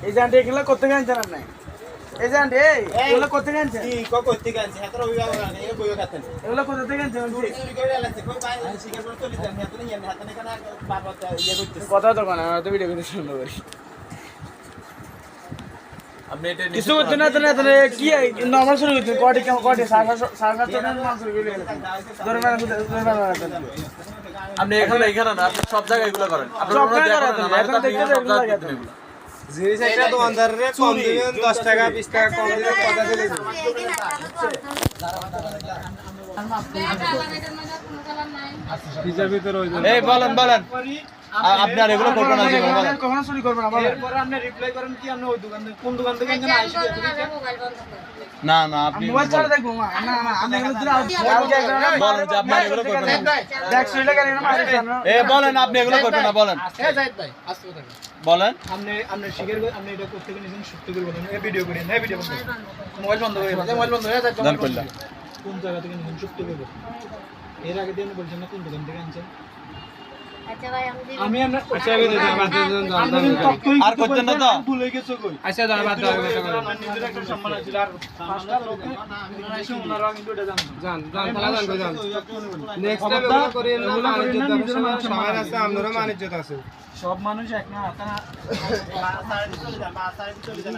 এই যে আন্টি এগুলো করতে গেছেন আপনি এই যে আন্টি এগুলো করতে গেছেন কি করতে গেছে এত অভিভাবক না এই বইও কাটেন এগুলো কোথা থেকে আনছেন চুরি করে আলাছে কই বাইরে শিকার করে চলে যান এত নিয়ে হাতে না কেন বারবার ইয়ে করতেছে কথা তো কোন আমরা তো ভিডিও করতে শুনবো করি আপনি এটা কিছু করতে না কি নরমাল শুরু করতে কোটি সারা তো নরমাল শুরু করে ধরে আপনি এখানে না আপনি সব জায়গায় এগুলো করেন সব জায়গায় করেন, এখন দেখতে তো এগুলো লাগে। জিনিস একটা দোকানদারের কম দিবেন 10 টাকা 20 টাকা কম দিবেন কথা দিলে পিজার ভিতরে ওই এই বলেন আপনি আর এগুলো করবেন না জীবনে বলেন কখনো চুরি করবে না বলেন পরে আপনি রিপ্লাই করেন কি আপনি ওই দোকান থেকে কোন দোকান থেকে আনছেন আইসি না আপনি মোবাইল ছাড়া দেখবো না আমি এগুলো দিলে বলেন যে আপনি এগুলো করবেন না দেখ শুইলে কেন মারি এই বলেন আপনি এগুলো করবেন না বলেন জাহিদ ভাই আস্তে কথা বলেন আপনি শিকার করে আপনি এটা করতে গেলে নিজে সত্যি করে বলেন এই ভিডিও করেন এই ভিডিও বন্ধ মোবাইল বন্ধ করে মোবাইল বন্ধ হয়ে যায় দান করলাম কোন জায়গা থেকে নিজে সত্যি করে এর আগে দিয়ে বলছেন না কোন দোকান থেকে আনছেন আচ্ছা ভাই আমি আমরা আচ্ছা আমি আর করছেন না তো ভুলে গেছো কই আচ্ছা দাঁড়া বাদ দাও নিজের একটা সম্মান আছে আর পাঁচটা লোক আমি এসে ওনারা কিন্তু এটা জান তাহলে জান নেক্সট টাইম এগুলো করি না বাণিজ্য সবাই আছে আমারও বাণিজ্য আছে সব মানুষ এক না চলে যান